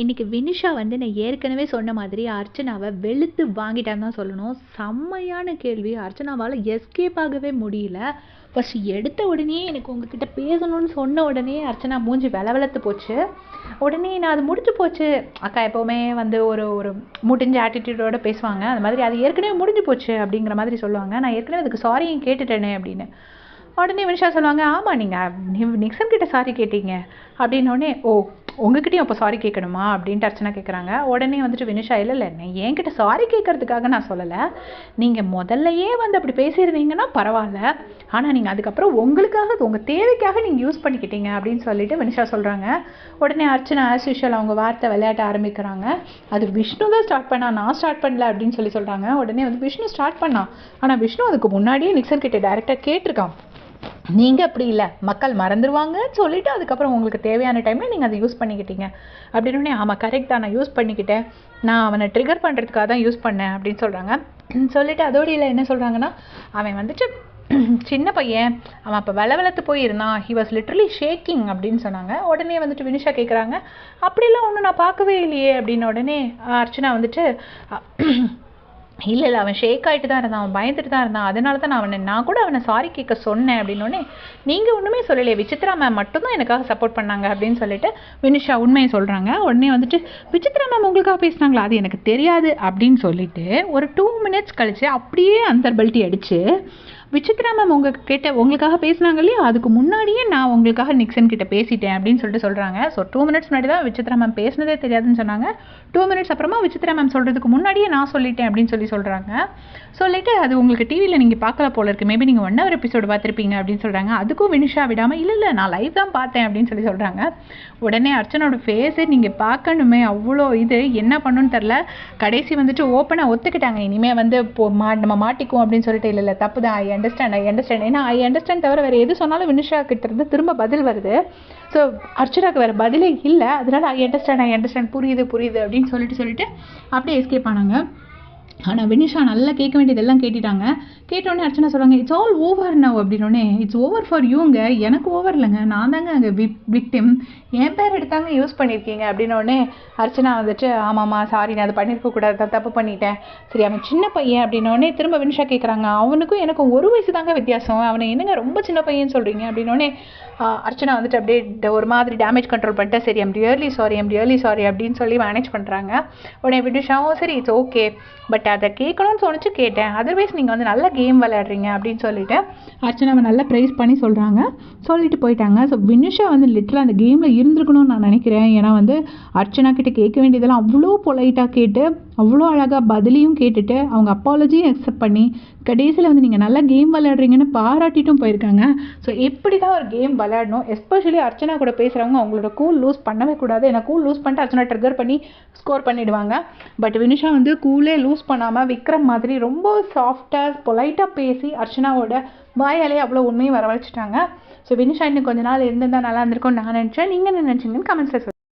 இன்னைக்கு வினிஷா வந்து நான் ஏற்கனவே சொன்ன மாதிரி அர்ச்சனாவை வெளுத்து வாங்கிட்டான்னு தான் சொல்லணும். செம்மையான கேள்வி. அர்ச்சனாவால் எஸ்கேப் ஆகவே முடியல. ஃபஸ்ட் எடுத்த உடனே எனக்கு உங்ககிட்ட பேசணும்னு சொன்ன உடனே அர்ச்சனா மூஞ்சி வெளவெளத்து போச்சு. உடனே நான் அது முடிஞ்சு போச்சு, அக்கா எப்போவுமே வந்து ஒரு ஒரு முடிஞ்ச ஆட்டிடியூடோட பேசுவாங்க, அந்த மாதிரி அது ஏற்கனவே முடிஞ்சு போச்சு அப்படிங்கிற மாதிரி சொல்லுவாங்க. நான் ஏற்கனவே அதுக்கு சாரியும் கேட்டுட்டேனே அப்படின்னு. உடனே வினிஷா சொல்லுவாங்க, ஆமாம் நீங்கள் நிக்சன் கிட்ட சாரி கேட்டீங்க அப்படின்னோடனே, ஓ உங்ககிட்டயும் அப்போ சாரி கேட்கணுமா அப்படின்ட்டு அர்ச்சனா கேட்குறாங்க. உடனே வந்துட்டு வினிஷா, இல்லை நான் என்கிட்ட சாரி கேட்கறதுக்காக நான் சொல்லலை, நீங்கள் முதல்லையே வந்து அப்படி பேசியிருந்தீங்கன்னா பரவாயில்ல, ஆனால் நீங்கள் அதுக்கப்புறம் உங்களுக்காக உங்கள் தேவைக்காக நீங்கள் யூஸ் பண்ணிக்கிட்டீங்க அப்படின்னு சொல்லிட்டு வினிஷா சொல்கிறாங்க. உடனே அர்ச்சனா ஆஸ் யூஷுவல் அவங்க வார்த்தை விளையாட்ட ஆரம்பிக்கிறாங்க. அது விஷ்ணு தான் ஸ்டார்ட் பண்ணா, நான் ஸ்டார்ட் பண்ணல அப்படின்னு சொல்கிறாங்க. உடனே வந்து விஷ்ணு ஸ்டார்ட் பண்ணான், ஆனால் விஷ்ணு அதுக்கு முன்னாடியே நிக்சன் கிட்ட டைரெக்டாக கேட்டிருக்கான், நீங்கள் அப்படி இல்லை மக்கள் மறந்துடுவாங்கன்னு சொல்லிவிட்டு அதுக்கப்புறம் உங்களுக்கு தேவையான டைமில் நீங்கள் அதை யூஸ் பண்ணிக்கிட்டீங்க அப்படின்னு. ஆமாம் கரெக்ட் தான், நான் யூஸ் பண்ணிக்கிட்டேன், நான் அவனை ட்ரிகர் பண்ணுறதுக்காக தான் யூஸ் பண்ணேன் அப்படின்னு சொல்கிறாங்க. சொல்லிவிட்டு அதோடு இல்லை என்ன சொல்கிறாங்கன்னா, அவன் வந்துட்டு சின்ன பையன், அவன் அப்போ வெளவெளத்து போயிருந்தான், ஹி வாஸ் லிட்ரலி ஷேக்கிங் அப்படின்னு சொன்னாங்க. உடனே வந்துட்டு வினிஷா கேட்குறாங்க, அப்படிலாம் ஒன்றும் நான் பார்க்கவே இல்லையே அப்படின்னு. உடனே அர்ச்சனா வந்துட்டு, இல்லை அவன் ஷேக் ஆகிட்டு தான் இருந்தான், அவன் பயந்துட்டு தான் இருந்தான், அதனால தான் நான் கூட அவனை சாரி கேட்க சொன்னேன் அப்படின்னோடனே, நீங்கள் ஒன்றுமே சொல்லலையே, விசித்ரா மேம் மட்டும்தான் எனக்காக சப்போர்ட் பண்ணாங்க அப்படின்னு சொல்லிட்டு வினிஷா உண்மையை சொல்கிறாங்க. உடனே வந்துட்டு விசித்ரா மேம் உங்களுக்காக பேசினாங்களா, அது எனக்கு தெரியாது அப்படின்னு சொல்லிட்டு ஒரு 2 minutes கழிச்சு அப்படியே அந்தர்பல்ட்டி அடித்து, விசித்ரா மேம் உங்களுக்காக பேசினாங்க இல்லையா, அதுக்கு முன்னாடியே நான் உங்களுக்காக நிக்சன் கிட்ட பேசிட்டேன் அப்படின்னு சொல்லிட்டு சொல்கிறாங்க. ஸோ 2 minutes முன்னாடி தான் விசித்ரா மேம் பேசினதே தெரியாதுன்னு சொன்னாங்க. 2 minutes அப்புறமா விசித்ரா மேம் சொல்கிறதுக்கு முன்னாடியே நான் சொல்லிட்டேன் அப்படின்னு சொல்கிறாங்க. சொல்லிட்டு அது உங்களுக்கு டிவியில் நீங்கள் பார்க்கல போல இருக்குது, மேபி நீங்கள் 1 hour எபிசோடு பார்த்துருப்பீங்க அப்படின்னு சொல்கிறாங்க. அதுக்கும் வினிஷா விடாமல், இல்லை நான் லைவ் தான் பார்த்தேன் அப்படின்னு சொல்கிறாங்க. உடனே அர்ச்சனோட ஃபேஸு நீங்கள் பார்க்கணுமே, அவ்வளோ இது என்ன பண்ணுன்னு தெரில. கடைசி வந்துட்டு ஓப்பனாக ஒத்துக்கிட்டாங்க, இனிமேல் வந்து நம்ம மாட்டிக்குவோம் அப்படின்னு சொல்லிட்டு. இல்லை தப்பு தான், ஐ அண்டர்ஸ்டாண்ட். ஏன்னா ஐ அண்டர்ஸ்டாண்ட் தவிர வேறு எது சொன்னாலும் வினிஷா கிட்ட இருந்து திரும்ப பதில் வருது. ஸோ அர்ச்சனாக்கு வேறு பதிலே இல்லை, அதனால ஐ அண்டர்ஸ்டாண்ட் புரியுது அப்படின்னு சொல்லிட்டு அப்படியே எஸ்கேப் ஆனாங்க. ஆனால் வினிஷா நல்லா கேட்க வேண்டியதெல்லாம் கேட்டுட்டாங்க. கேட்டோடனே அர்ச்சனா சொல்கிறாங்க, இட்ஸ் ஆல் ஓவர் நவ் அப்படின்னோடனே, இட்ஸ் ஓவர் ஃபார் யூங்க, எனக்கு ஓவர் இல்லைங்க, நான் தாங்க அங்கே விக்டிம், என் பேர் எடுத்தாங்க யூஸ் பண்ணியிருக்கீங்க அப்படின்னோடனே அர்ச்சனா வந்துட்டு, ஆமாம்மா சாரி நான் அதை பண்ணியிருக்கக்கூடாது, தப்பு பண்ணிட்டேன், சரி அவன் சின்ன பையன் அப்படின்னோடனே திரும்ப வினிஷா கேட்குறாங்க, அவனுக்கும் எனக்கும் 1 வயசு தாங்க வித்தியாசம், அவனை என்னங்க ரொம்ப சின்ன பையன் சொல்கிறீங்க அப்படின்னோடனே அர்ச்சனா வந்துட்டு அப்படியே ஒரு மாதிரி டேமேஜ் கண்ட்ரோல் பண்ணிட்டு, சரி ஐம் ரியர்லி சாரி அப்படின்னு சொல்லி மேனேஜ் பண்ணுறாங்க. உடனே வினிஷாவும் சரி இட்ஸ் ஓகே, பட் அதை கேட்கணும்னு தோணுச்சு கேட்டேன், அதர்வைஸ் நீங்கள் வந்து நல்ல கேம் விளையாடுறீங்க அப்படின்னு சொல்லிட்டு அர்ச்சனாவை நல்லா ப்ரைஸ் பண்ணி சொல்லிட்டு போயிட்டாங்க. ஸோ வினிஷா வந்து லிட்டரலாக அந்த கேமில் இருந்திருக்கணும்னு நான் நினைக்கிறேன். ஏன்னா வந்து அர்ச்சனா கிட்ட கேட்க வேண்டியதெல்லாம் அவ்வளோ பொலைட்டாக கேட்டு, அவ்வளோ அழகாக பதிலையும் கேட்டுட்டு, அவங்க அப்பாலஜியும் அக்செப்ட் பண்ணி, கடைசியில் வந்து நீங்கள் நல்லா கேம் விளையாடுறீங்கன்னு பாராட்டிட்டும் போயிருக்காங்க. ஸோ எப்படி தான் ஒரு கேம் விளையாடணும், எஸ்பெஷலி அர்ச்சனா கூட பேசுகிறவங்க அவங்களோட கூல் லூஸ் பண்ணவே கூடாது. ஏன்னா கூல் லூஸ் பண்ணிட்டு அர்ச்சனா ட்ரிகர் பண்ணி ஸ்கோர் பண்ணிவிடுவாங்க. பட் வினிஷா வந்து கூலே லூஸ் பண்ணாமல் விக்ரம் மாதிரி ரொம்ப சாஃப்டாக பொலைட்டாக பேசி அர்ச்சனாவோட வாயாலே அவ்வளோ உண்மையும் வரவழைச்சிட்டாங்க. ஸோ வினிஷா இன்னும் கொஞ்ச நாள் இருந்திருந்தால் நல்லா இருந்திருக்கும்னு நான் நினச்சேன். நீங்கள் என்ன நினச்சிங்கன்னு கமெண்ட்ஸில் சொல்லுங்கள்.